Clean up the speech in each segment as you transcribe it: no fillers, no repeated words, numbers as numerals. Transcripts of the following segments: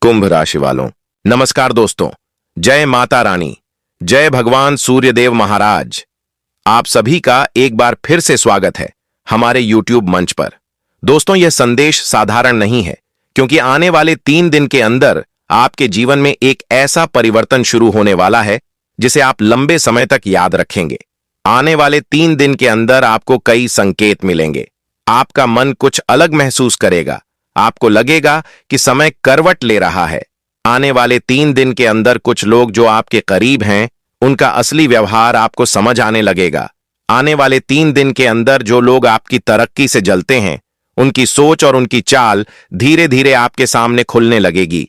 कुंभ राशि वालों, नमस्कार दोस्तों। जय माता रानी, जय भगवान सूर्यदेव महाराज। आप सभी का एक बार फिर से स्वागत है हमारे YouTube मंच पर। दोस्तों, यह संदेश साधारण नहीं है, क्योंकि आने वाले 3 दिन के अंदर आपके जीवन में एक ऐसा परिवर्तन शुरू होने वाला है जिसे आप लंबे समय तक याद रखेंगे। आने वाले 3 दिन के अंदर आपको कई संकेत मिलेंगे। आपका मन कुछ अलग महसूस करेगा। आपको लगेगा कि समय करवट ले रहा है। आने वाले 3 दिन के अंदर कुछ लोग जो आपके करीब हैं, उनका असली व्यवहार आपको समझ आने लगेगा। आने वाले 3 दिन के अंदर जो लोग आपकी तरक्की से जलते हैं, उनकी सोच और उनकी चाल धीरे धीरे आपके सामने खुलने लगेगी।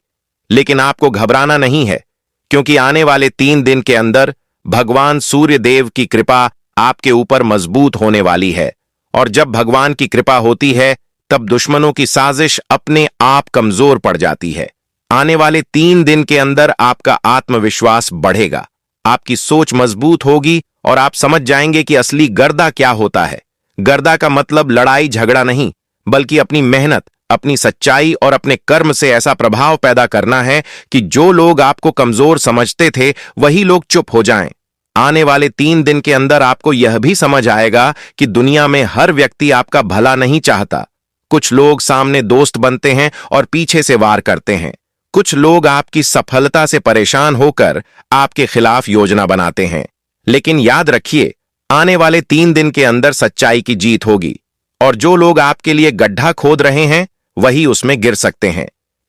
लेकिन आपको घबराना नहीं है, क्योंकि आने वाले 3 दिन के अंदर भगवान सूर्य देव की कृपा आपके ऊपर मजबूत होने वाली है। और जब भगवान की कृपा होती है, तब दुश्मनों की साजिश अपने आप कमजोर पड़ जाती है। आने वाले 3 दिन के अंदर आपका आत्मविश्वास बढ़ेगा, आपकी सोच मजबूत होगी और आप समझ जाएंगे कि असली गर्दा क्या होता है। गर्दा का मतलब लड़ाई झगड़ा नहीं, बल्कि अपनी मेहनत, अपनी सच्चाई और अपने कर्म से ऐसा प्रभाव पैदा करना है कि जो लोग आपको कमजोर समझते थे, वही लोग चुप हो जाएं। आने वाले 3 दिन के अंदर आपको यह भी समझ आएगा कि दुनिया में हर व्यक्ति आपका भला नहीं चाहता। कुछ लोग सामने दोस्त बनते हैं और पीछे से वार करते हैं। कुछ लोग आपकी सफलता से परेशान होकर आपके खिलाफ योजना बनाते हैं। लेकिन याद रखिए, आने वाले 3 दिन के अंदर सच्चाई की जीत होगी, और जो लोग आपके लिए गड्ढा खोद रहे हैं, वही उसमें गिर सकते हैं।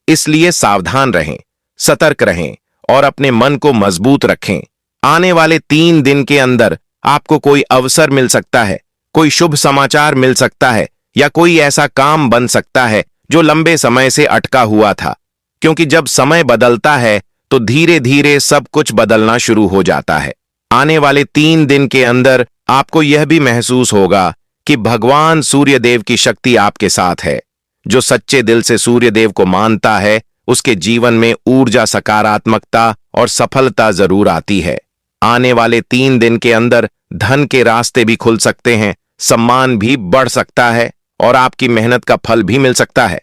इसलिए सावधान रहें, सतर्क रहें और अपने मन को मजबूत रखें। आने वाले 3 दिन के अंदर आपको कोई अवसर मिल सकता है, कोई शुभ समाचार मिल सकता है, या कोई ऐसा काम बन सकता है जो लंबे समय से अटका हुआ था। क्योंकि जब समय बदलता है, तो धीरे धीरे सब कुछ बदलना शुरू हो जाता है। आने वाले 3 दिन के अंदर आपको यह भी महसूस होगा कि भगवान सूर्यदेव की शक्ति आपके साथ है। जो सच्चे दिल से सूर्यदेव को मानता है, उसके जीवन में ऊर्जा, सकारात्मकता और सफलता जरूर आती है। आने वाले 3 दिन के अंदर धन के रास्ते भी खुल सकते हैं, सम्मान भी बढ़ सकता है और आपकी मेहनत का फल भी मिल सकता है।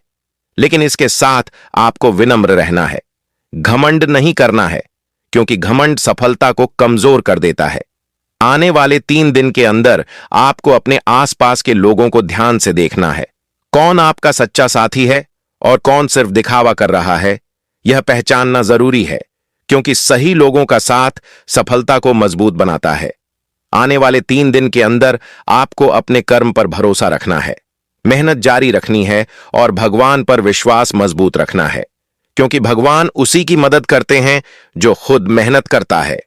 लेकिन इसके साथ आपको विनम्र रहना है, घमंड नहीं करना है, क्योंकि घमंड सफलता को कमजोर कर देता है। आने वाले 3 दिन के अंदर आपको अपने आसपास के लोगों को ध्यान से देखना है। कौन आपका सच्चा साथी है और कौन सिर्फ दिखावा कर रहा है, यह पहचानना जरूरी है, क्योंकि सही लोगों का साथ सफलता को मजबूत बनाता है। आने वाले 3 दिन के अंदर आपको अपने कर्म पर भरोसा रखना है, मेहनत जारी रखनी है और भगवान पर विश्वास मजबूत रखना है, क्योंकि भगवान उसी की मदद करते हैं जो खुद मेहनत करता है।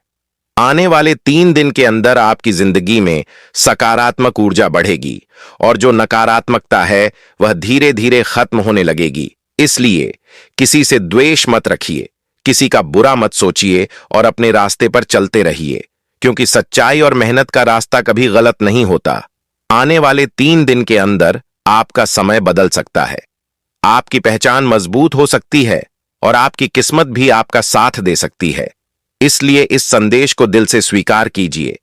आने वाले 3 दिन के अंदर आपकी जिंदगी में सकारात्मक ऊर्जा बढ़ेगी और जो नकारात्मकता है, वह धीरे धीरे खत्म होने लगेगी। इसलिए किसी से द्वेष मत रखिए, किसी का बुरा मत सोचिए और अपने रास्ते पर चलते रहिए, क्योंकि सच्चाई और मेहनत का रास्ता कभी गलत नहीं होता। आने वाले 3 दिन के अंदर आपका समय बदल सकता है, आपकी पहचान मजबूत हो सकती है और आपकी किस्मत भी आपका साथ दे सकती है। इसलिए इस संदेश को दिल से स्वीकार कीजिए,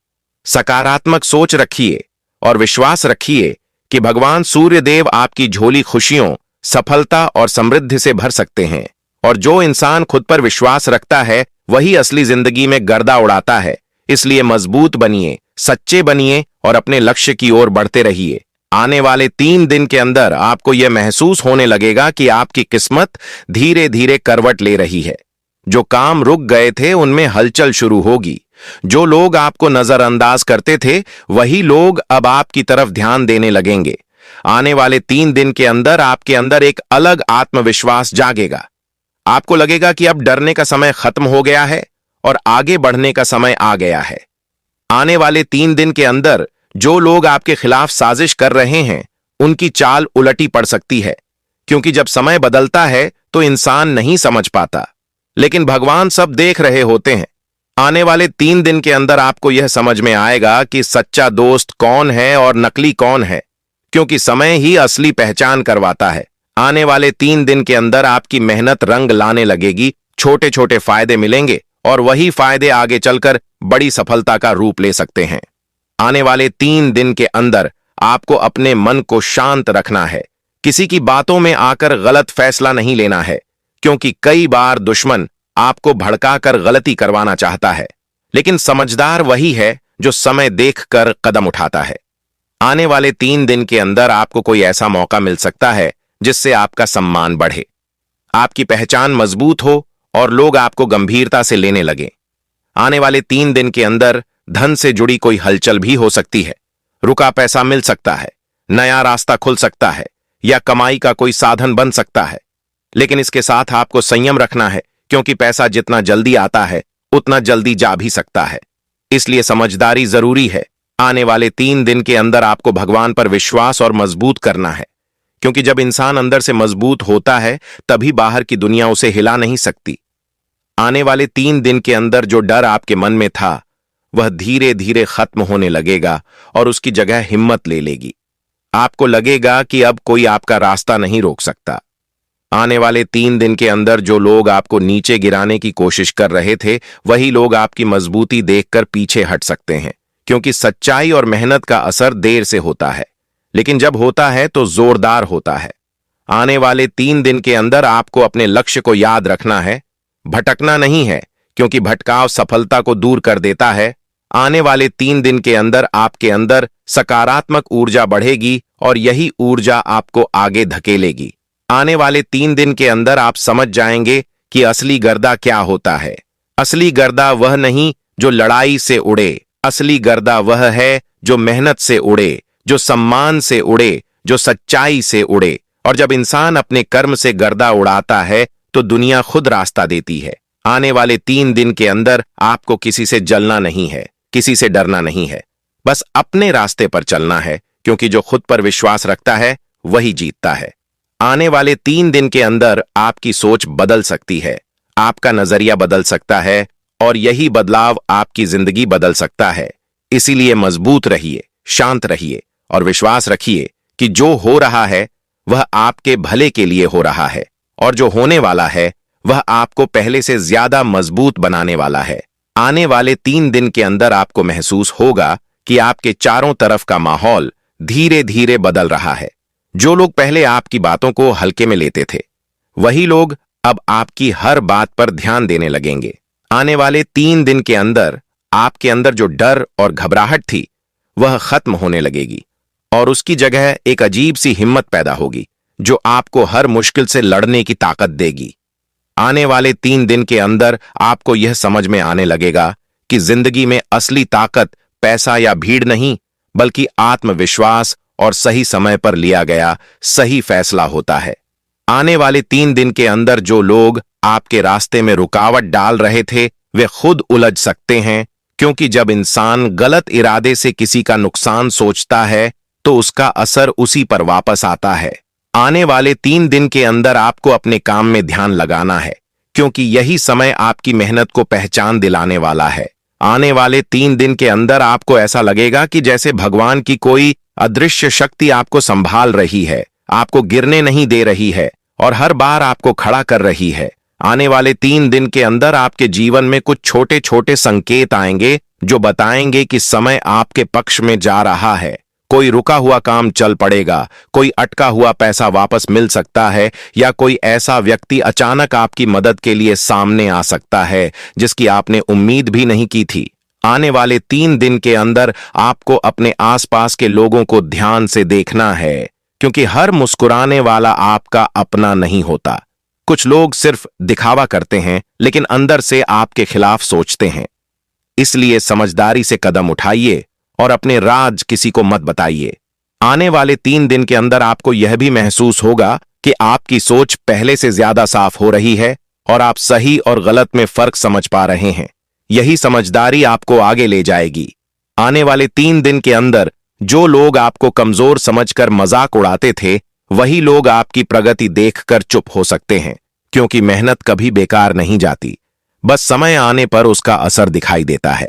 सकारात्मक सोच रखिए और विश्वास रखिए कि भगवान सूर्यदेव आपकी झोली खुशियों, सफलता और समृद्धि से भर सकते हैं। और जो इंसान खुद पर विश्वास रखता है, वही असली जिंदगी में गर्दा उड़ाता है। इसलिए मजबूत बनिए, सच्चे बनिए और अपने लक्ष्य की ओर बढ़ते रहिए। आने वाले 3 दिन के अंदर आपको यह महसूस होने लगेगा कि आपकी किस्मत धीरे धीरे करवट ले रही है। जो काम रुक गए थे, उनमें हलचल शुरू होगी। जो लोग आपको नजरअंदाज करते थे, वही लोग अब आपकी तरफ ध्यान देने लगेंगे। आने वाले 3 दिन के अंदर आपके अंदर एक अलग आत्मविश्वास जागेगा। आपको लगेगा कि अब डरने का समय खत्म हो गया है और आगे बढ़ने का समय आ गया है। आने वाले 3 दिन के अंदर जो लोग आपके खिलाफ साजिश कर रहे हैं, उनकी चाल उलटी पड़ सकती है, क्योंकि जब समय बदलता है तो इंसान नहीं समझ पाता, लेकिन भगवान सब देख रहे होते हैं। आने वाले 3 दिन के अंदर आपको यह समझ में आएगा कि सच्चा दोस्त कौन है और नकली कौन है, क्योंकि समय ही असली पहचान करवाता है। आने वाले 3 दिन के अंदर आपकी मेहनत रंग लाने लगेगी, छोटे छोटे फायदे मिलेंगे और वही फायदे आगे चलकर बड़ी सफलता का रूप ले सकते हैं। आने वाले 3 दिन के अंदर आपको अपने मन को शांत रखना है, किसी की बातों में आकर गलत फैसला नहीं लेना है, क्योंकि कई बार दुश्मन आपको भड़काकर गलती करवाना चाहता है, लेकिन समझदार वही है जो समय देखकर कदम उठाता है। आने वाले 3 दिन के अंदर आपको कोई ऐसा मौका मिल सकता है जिससे आपका सम्मान बढ़े, आपकी पहचान मजबूत हो और लोग आपको गंभीरता से लेने लगे। आने वाले 3 दिन के अंदर धन से जुड़ी कोई हलचल भी हो सकती है। रुका पैसा मिल सकता है, नया रास्ता खुल सकता है या कमाई का कोई साधन बन सकता है। लेकिन इसके साथ आपको संयम रखना है, क्योंकि पैसा जितना जल्दी आता है उतना जल्दी जा भी सकता है। इसलिए समझदारी जरूरी है। आने वाले 3 दिन के अंदर आपको भगवान पर विश्वास और मजबूत करना है, क्योंकि जब इंसान अंदर से मजबूत होता है तभी बाहर की दुनिया उसे हिला नहीं सकती। आने वाले 3 दिन के अंदर जो डर आपके मन में था वह धीरे धीरे खत्म होने लगेगा और उसकी जगह हिम्मत ले लेगी। आपको लगेगा कि अब कोई आपका रास्ता नहीं रोक सकता। आने वाले 3 दिन के अंदर जो लोग आपको नीचे गिराने की कोशिश कर रहे थे, वही लोग आपकी मजबूती देखकर पीछे हट सकते हैं, क्योंकि सच्चाई और मेहनत का असर देर से होता है, लेकिन जब होता है तो जोरदार होता है। आने वाले 3 दिन के अंदर आपको अपने लक्ष्य को याद रखना है, भटकना नहीं है, क्योंकि भटकाव सफलता को दूर कर देता है। आने वाले 3 दिन के अंदर आपके अंदर सकारात्मक ऊर्जा बढ़ेगी और यही ऊर्जा आपको आगे धकेलेगी। आने वाले 3 दिन के अंदर आप समझ जाएंगे कि असली गर्दा क्या होता है। असली गर्दा वह नहीं जो लड़ाई से उड़े, असली गर्दा वह है जो मेहनत से उड़े, जो सम्मान से उड़े, जो सच्चाई से उड़े। और जब इंसान अपने कर्म से गर्दा उड़ाता है तो दुनिया खुद रास्ता देती है। आने वाले 3 दिन के अंदर आपको किसी से जलना नहीं है, किसी से डरना नहीं है, बस अपने रास्ते पर चलना है, क्योंकि जो खुद पर विश्वास रखता है वही जीतता है। आने वाले 3 दिन के अंदर आपकी सोच बदल सकती है, आपका नजरिया बदल सकता है और यही बदलाव आपकी जिंदगी बदल सकता है। इसीलिए मजबूत रहिए, शांत रहिए और विश्वास रखिए कि जो हो रहा है वह आपके भले के लिए हो रहा है, और जो होने वाला है वह आपको पहले से ज्यादा मजबूत बनाने वाला है। आने वाले 3 दिन के अंदर आपको महसूस होगा कि आपके चारों तरफ का माहौल धीरे धीरे बदल रहा है। जो लोग पहले आपकी बातों को हल्के में लेते थे, वही लोग अब आपकी हर बात पर ध्यान देने लगेंगे। आने वाले 3 दिन के अंदर आपके अंदर जो डर और घबराहट थी वह खत्म होने लगेगी और उसकी जगह एक अजीब सी हिम्मत पैदा होगी जो आपको हर मुश्किल से लड़ने की ताकत देगी। आने वाले 3 दिन के अंदर आपको यह समझ में आने लगेगा कि जिंदगी में असली ताकत पैसा या भीड़ नहीं, बल्कि आत्मविश्वास और सही समय पर लिया गया सही फैसला होता है। आने वाले 3 दिन के अंदर जो लोग आपके रास्ते में रुकावट डाल रहे थे वे खुद उलझ सकते हैं, क्योंकि जब इंसान गलत इरादे से किसी का नुकसान सोचता है तो उसका असर उसी पर वापस आता है। आने वाले 3 दिन के अंदर आपको अपने काम में ध्यान लगाना है, क्योंकि यही समय आपकी मेहनत को पहचान दिलाने वाला है। आने वाले 3 दिन के अंदर आपको ऐसा लगेगा कि जैसे भगवान की कोई अदृश्य शक्ति आपको संभाल रही है, आपको गिरने नहीं दे रही है और हर बार आपको खड़ा कर रही है। आने वाले 3 दिन के अंदर आपके जीवन में कुछ छोटे छोटे संकेत आएंगे जो बताएंगे कि समय आपके पक्ष में जा रहा है। कोई रुका हुआ काम चल पड़ेगा, कोई अटका हुआ पैसा वापस मिल सकता है या कोई ऐसा व्यक्ति अचानक आपकी मदद के लिए सामने आ सकता है जिसकी आपने उम्मीद भी नहीं की थी। आने वाले 3 दिन के अंदर आपको अपने आसपास के लोगों को ध्यान से देखना है, क्योंकि हर मुस्कुराने वाला आपका अपना नहीं होता। कुछ लोग सिर्फ दिखावा करते हैं लेकिन अंदर से आपके खिलाफ सोचते हैं। इसलिए समझदारी से कदम उठाइए और अपने राज किसी को मत बताइए। आने वाले 3 दिन के अंदर आपको यह भी महसूस होगा कि आपकी सोच पहले से ज्यादा साफ हो रही है और आप सही और गलत में फर्क समझ पा रहे हैं। यही समझदारी आपको आगे ले जाएगी। आने वाले 3 दिन के अंदर जो लोग आपको कमजोर समझकर मजाक उड़ाते थे, वही लोग आपकी प्रगति देखकर चुप हो सकते हैं, क्योंकि मेहनत कभी बेकार नहीं जाती, बस समय आने पर उसका असर दिखाई देता है।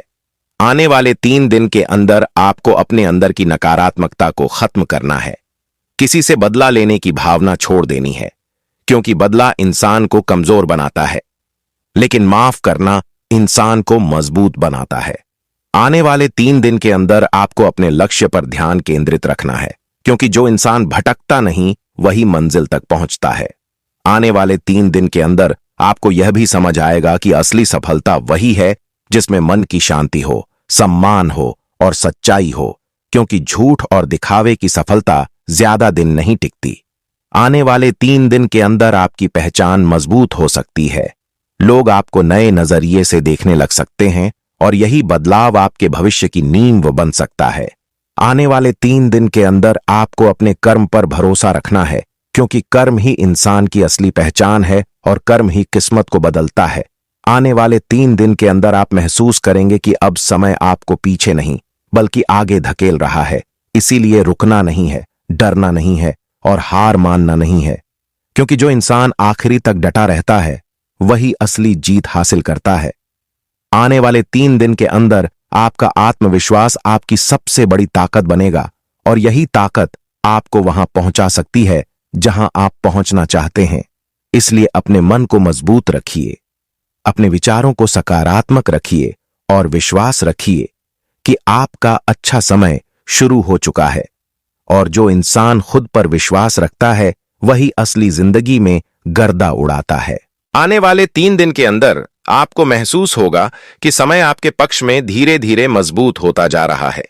आने वाले 3 दिन के अंदर आपको अपने अंदर की नकारात्मकता को खत्म करना है। किसी से बदला लेने की भावना छोड़ देनी है, क्योंकि बदला इंसान को कमजोर बनाता है, लेकिन माफ करना इंसान को मजबूत बनाता है। आने वाले 3 दिन के अंदर आपको अपने लक्ष्य पर ध्यान केंद्रित रखना है, क्योंकि जो इंसान भटकता नहीं वही मंजिल तक पहुंचता है। आने वाले 3 दिन के अंदर आपको यह भी समझ आएगा कि असली सफलता वही है जिसमें मन की शांति हो, सम्मान हो और सच्चाई हो, क्योंकि झूठ और दिखावे की सफलता ज्यादा दिन नहीं टिकती। आने वाले 3 दिन के अंदर आपकी पहचान मजबूत हो सकती है। लोग आपको नए नजरिए से देखने लग सकते हैं और यही बदलाव आपके भविष्य की नींव बन सकता है। आने वाले 3 दिन के अंदर आपको अपने कर्म पर भरोसा रखना है, क्योंकि कर्म ही इंसान की असली पहचान है और कर्म ही किस्मत को बदलता है। आने वाले 3 दिन के अंदर आप महसूस करेंगे कि अब समय आपको पीछे नहीं बल्कि आगे धकेल रहा है। इसीलिए रुकना नहीं है, डरना नहीं है और हार मानना नहीं है, क्योंकि जो इंसान आखिरी तक डटा रहता है वही असली जीत हासिल करता है। आने वाले 3 दिन के अंदर आपका आत्मविश्वास आपकी सबसे बड़ी ताकत बनेगा और यही ताकत आपको वहां पहुंचा सकती है जहां आप पहुंचना चाहते हैं। इसलिए अपने मन को मजबूत रखिए, अपने विचारों को सकारात्मक रखिए और विश्वास रखिए कि आपका अच्छा समय शुरू हो चुका है। और जो इंसान खुद पर विश्वास रखता है वही असली जिंदगी में गर्दा उड़ाता है। आने वाले 3 दिन के अंदर आपको महसूस होगा कि समय आपके पक्ष में धीरे धीरे मजबूत होता जा रहा है।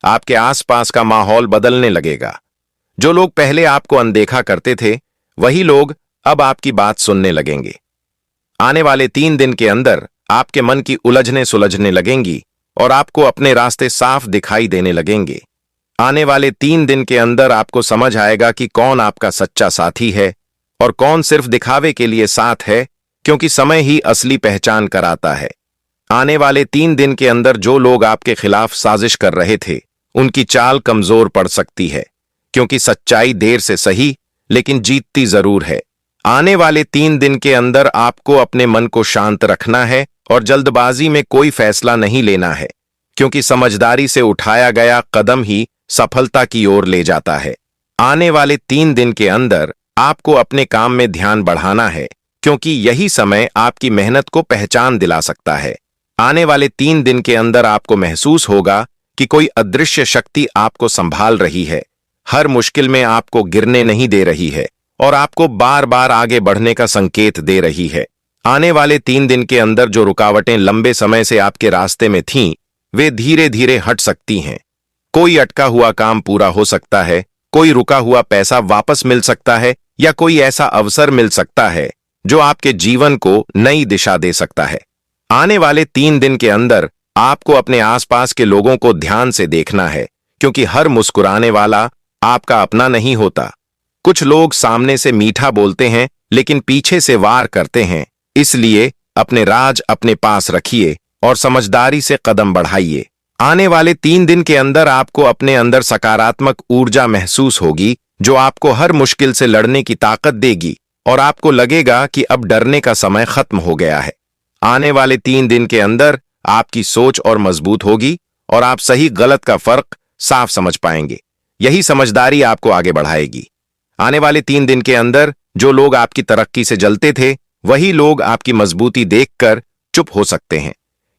आपके आसपास का माहौल बदलने लगेगा। जो लोग पहले आपको अनदेखा करते थे वही लोग अब आपकी बात सुनने लगेंगे। आने वाले 3 दिन के अंदर आपके मन की उलझने सुलझने लगेंगी और आपको अपने रास्ते साफ दिखाई देने लगेंगे। आने वाले 3 दिन के अंदर आपको समझ आएगा कि कौन आपका सच्चा साथी है और कौन सिर्फ दिखावे के लिए साथ है, क्योंकि समय ही असली पहचान कराता है। आने वाले 3 दिन के अंदर जो लोग आपके खिलाफ साजिश कर रहे थे उनकी चाल कमजोर पड़ सकती है, क्योंकि सच्चाई देर से सही लेकिन जीतती जरूर है। आने वाले 3 दिन के अंदर आपको अपने मन को शांत रखना है और जल्दबाजी में कोई फैसला नहीं लेना है, क्योंकि समझदारी से उठाया गया कदम ही सफलता की ओर ले जाता है। आने वाले 3 दिन के अंदर आपको अपने काम में ध्यान बढ़ाना है, क्योंकि यही समय आपकी मेहनत को पहचान दिला सकता है। आने वाले 3 दिन के अंदर आपको महसूस होगा कि कोई अदृश्य शक्ति आपको संभाल रही है, हर मुश्किल में आपको गिरने नहीं दे रही है और आपको बार बार आगे बढ़ने का संकेत दे रही है। आने वाले 3 दिन के अंदर जो रुकावटें लंबे समय से आपके रास्ते में थीं, वे धीरे धीरे हट सकती हैं। कोई अटका हुआ काम पूरा हो सकता है, कोई रुका हुआ पैसा वापस मिल सकता है या कोई ऐसा अवसर मिल सकता है जो आपके जीवन को नई दिशा दे सकता है। आने वाले 3 दिन के अंदर आपको अपने आसपास के लोगों को ध्यान से देखना है, क्योंकि हर मुस्कुराने वाला आपका अपना नहीं होता। कुछ लोग सामने से मीठा बोलते हैं लेकिन पीछे से वार करते हैं। इसलिए अपने राज अपने पास रखिए और समझदारी से कदम बढ़ाइए। आने वाले 3 दिन के अंदर आपको अपने अंदर सकारात्मक ऊर्जा महसूस होगी, जो आपको हर मुश्किल से लड़ने की ताकत देगी और आपको लगेगा कि अब डरने का समय खत्म हो गया है। आने वाले 3 दिन के अंदर आपकी सोच और मजबूत होगी और आप सही गलत का फर्क साफ समझ पाएंगे। यही समझदारी आपको आगे बढ़ाएगी। आने वाले 3 दिन के अंदर जो लोग आपकी तरक्की से जलते थे वही लोग आपकी मजबूती देखकर चुप हो सकते हैं,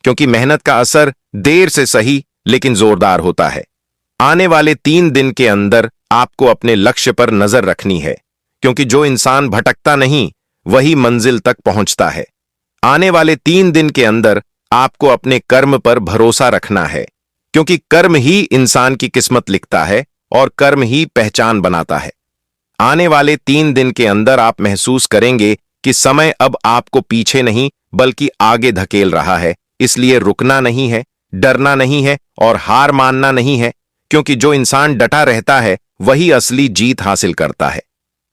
क्योंकि मेहनत का असर देर से सही लेकिन जोरदार होता है। आने वाले 3 दिन के अंदर आपको अपने लक्ष्य पर नजर रखनी है, क्योंकि जो इंसान भटकता नहीं वही मंजिल तक पहुंचता है। आने वाले 3 दिन के अंदर आपको अपने कर्म पर भरोसा रखना है, क्योंकि कर्म ही इंसान की किस्मत लिखता है और कर्म ही पहचान बनाता है। आने वाले 3 दिन के अंदर आप महसूस करेंगे कि समय अब आपको पीछे नहीं बल्कि आगे धकेल रहा है। इसलिए रुकना नहीं है, डरना नहीं है और हार मानना नहीं है, क्योंकि जो इंसान डटा रहता है वही असली जीत हासिल करता है।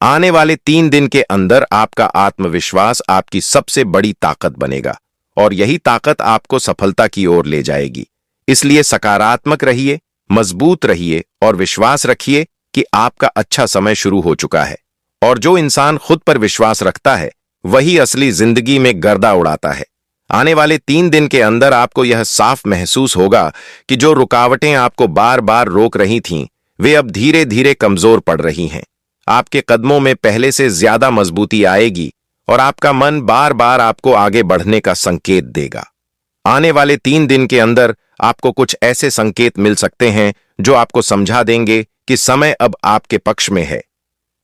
आने वाले 3 दिन के अंदर आपका आत्मविश्वास आपकी सबसे बड़ी ताकत बनेगा और यही ताकत आपको सफलता की ओर ले जाएगी। इसलिए सकारात्मक रहिए, मजबूत रहिए और विश्वास रखिए कि आपका अच्छा समय शुरू हो चुका है। और जो इंसान खुद पर विश्वास रखता है वही असली जिंदगी में गर्दा उड़ाता है। आने वाले 3 दिन के अंदर आपको यह साफ महसूस होगा कि जो रुकावटें आपको बार बार रोक रही थीं, वे अब धीरे धीरे कमजोर पड़ रही हैं। आपके कदमों में पहले से ज्यादा मजबूती आएगी और आपका मन बार बार आपको आगे बढ़ने का संकेत देगा। आने वाले 3 दिन के अंदर आपको कुछ ऐसे संकेत मिल सकते हैं जो आपको समझा देंगे कि समय अब आपके पक्ष में है।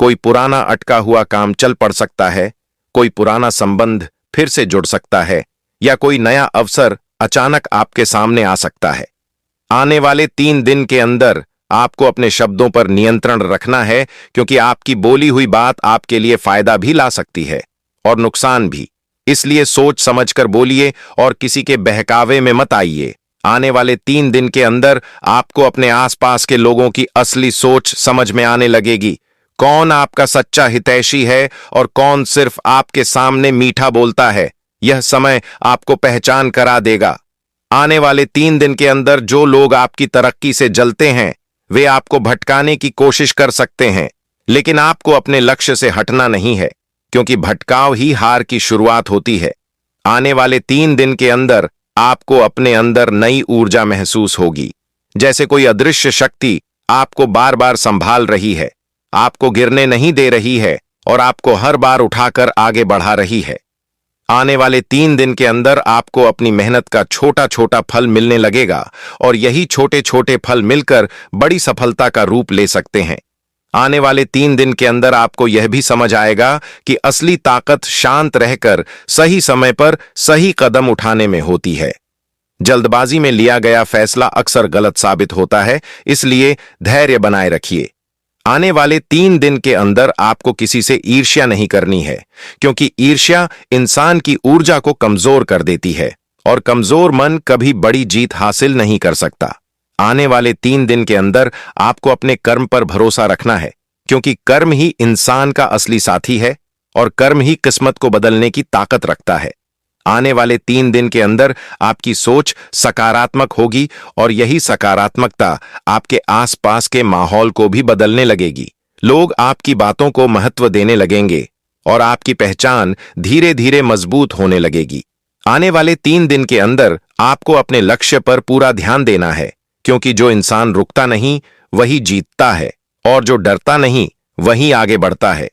कोई पुराना अटका हुआ काम चल पड़ सकता है, कोई पुराना संबंध फिर से जुड़ सकता है, या कोई नया अवसर अचानक आपके सामने आ सकता है। आने वाले 3 दिन के अंदर आपको अपने शब्दों पर नियंत्रण रखना है, क्योंकि आपकी बोली हुई बात आपके लिए फायदा भी ला सकती है और नुकसान भी। इसलिए सोच समझकर बोलिए और किसी के बहकावे में मत आइए। आने वाले 3 दिन के अंदर आपको अपने आसपास के लोगों की असली सोच समझ में आने लगेगी। कौन आपका सच्चा हितैषी है और कौन सिर्फ आपके सामने मीठा बोलता है, यह समय आपको पहचान करा देगा। आने वाले 3 दिन के अंदर जो लोग आपकी तरक्की से जलते हैं, वे आपको भटकाने की कोशिश कर सकते हैं, लेकिन आपको अपने लक्ष्य से हटना नहीं है, क्योंकि भटकाव ही हार की शुरुआत होती है। आने वाले 3 दिन के अंदर आपको अपने अंदर नई ऊर्जा महसूस होगी, जैसे कोई अदृश्य शक्ति आपको बार बार संभाल रही है, आपको गिरने नहीं दे रही है और आपको हर बार उठाकर आगे बढ़ा रही है। आने वाले 3 दिन के अंदर आपको अपनी मेहनत का छोटा छोटा फल मिलने लगेगा और यही छोटे छोटे फल मिलकर बड़ी सफलता का रूप ले सकते हैं। आने वाले 3 दिन के अंदर आपको यह भी समझ आएगा कि असली ताकत शांत रहकर सही समय पर सही कदम उठाने में होती है। जल्दबाजी में लिया गया फैसला अक्सर गलत साबित होता है, इसलिए धैर्य बनाए रखिए। आने वाले 3 दिन के अंदर आपको किसी से ईर्ष्या नहीं करनी है, क्योंकि ईर्ष्या इंसान की ऊर्जा को कमजोर कर देती है और कमजोर मन कभी बड़ी जीत हासिल नहीं कर सकता। आने वाले 3 दिन के अंदर आपको अपने कर्म पर भरोसा रखना है, क्योंकि कर्म ही इंसान का असली साथी है और कर्म ही किस्मत को बदलने की ताकत रखता है। आने वाले 3 दिन के अंदर आपकी सोच सकारात्मक होगी और यही सकारात्मकता आपके आसपास के माहौल को भी बदलने लगेगी। लोग आपकी बातों को महत्व देने लगेंगे और आपकी पहचान धीरे धीरे मजबूत होने लगेगी। आने वाले 3 दिन के अंदर आपको अपने लक्ष्य पर पूरा ध्यान देना है, क्योंकि जो इंसान रुकता नहीं वही जीतता है और जो डरता नहीं वही आगे बढ़ता है।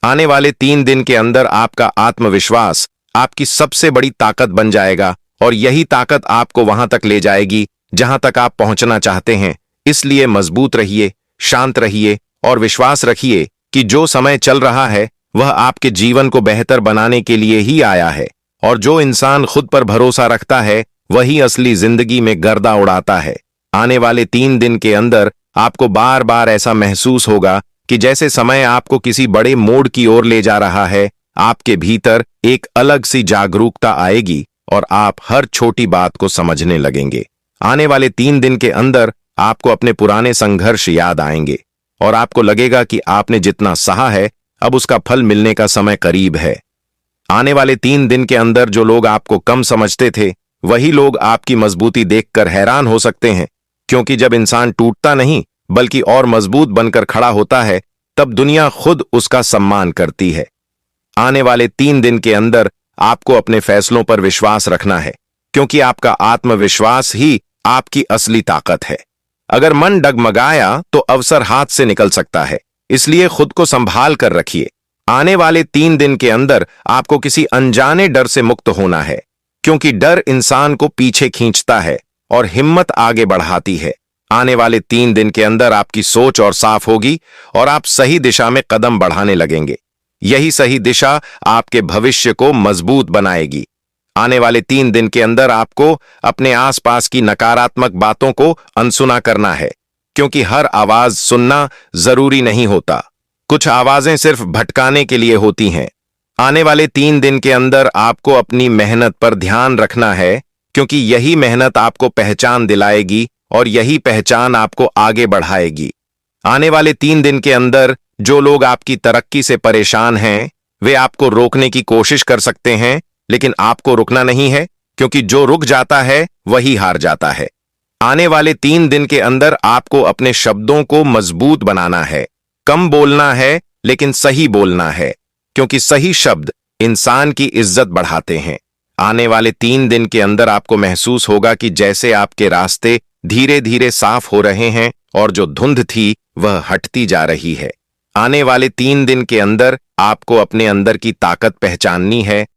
आने वाले 3 दिन के अंदर आपका आत्मविश्वास आपकी सबसे बड़ी ताकत बन जाएगा और यही ताकत आपको वहां तक ले जाएगी जहां तक आप पहुंचना चाहते हैं। इसलिए मजबूत रहिए, शांत रहिए और विश्वास रखिए कि जो समय चल रहा है वह आपके जीवन को बेहतर बनाने के लिए ही आया है, और जो इंसान खुद पर भरोसा रखता है वही असली जिंदगी में गर्दा उड़ाता है। आने वाले 3 दिन के अंदर आपको बार बार ऐसा महसूस होगा कि जैसे समय आपको किसी बड़े मोड़ की ओर ले जा रहा है। आपके भीतर एक अलग सी जागरूकता आएगी और आप हर छोटी बात को समझने लगेंगे। आने वाले 3 दिन के अंदर आपको अपने पुराने संघर्ष याद आएंगे और आपको लगेगा कि आपने जितना सहा है अब उसका फल मिलने का समय करीब है। आने वाले 3 दिन के अंदर जो लोग आपको कम समझते थे वही लोग आपकी मजबूती देखकर हैरान हो सकते हैं, क्योंकि जब इंसान टूटता नहीं बल्कि और मजबूत बनकर खड़ा होता है तब दुनिया खुद उसका सम्मान करती है। आने वाले 3 दिन के अंदर आपको अपने फैसलों पर विश्वास रखना है, क्योंकि आपका आत्मविश्वास ही आपकी असली ताकत है। अगर मन डगमगाया तो अवसर हाथ से निकल सकता है, इसलिए खुद को संभाल कर रखिए। आने वाले 3 दिन के अंदर आपको किसी अनजाने डर से मुक्त होना है, क्योंकि डर इंसान को पीछे खींचता है और हिम्मत आगे बढ़ाती है। आने वाले 3 दिन के अंदर आपकी सोच और साफ होगी और आप सही दिशा में कदम बढ़ाने लगेंगे। यही सही दिशा आपके भविष्य को मजबूत बनाएगी। आने वाले 3 दिन के अंदर आपको अपने आसपास की नकारात्मक बातों को अनसुना करना है, क्योंकि हर आवाज सुनना जरूरी नहीं होता। कुछ आवाजें सिर्फ भटकाने के लिए होती हैं। आने वाले 3 दिन के अंदर आपको अपनी मेहनत पर ध्यान रखना है, क्योंकि यही मेहनत आपको पहचान दिलाएगी और यही पहचान आपको आगे बढ़ाएगी। आने वाले 3 दिन के अंदर जो लोग आपकी तरक्की से परेशान हैं वे आपको रोकने की कोशिश कर सकते हैं, लेकिन आपको रुकना नहीं है, क्योंकि जो रुक जाता है वही हार जाता है। आने वाले 3 दिन के अंदर आपको अपने शब्दों को मजबूत बनाना है। कम बोलना है लेकिन सही बोलना है, क्योंकि सही शब्द इंसान की इज्जत बढ़ाते हैं। आने वाले 3 दिन के अंदर आपको महसूस होगा कि जैसे आपके रास्ते धीरे धीरे साफ हो रहे हैं और जो धुंध थी वह हटती जा रही है। आने वाले 3 दिन के अंदर आपको अपने अंदर की ताकत पहचाननी है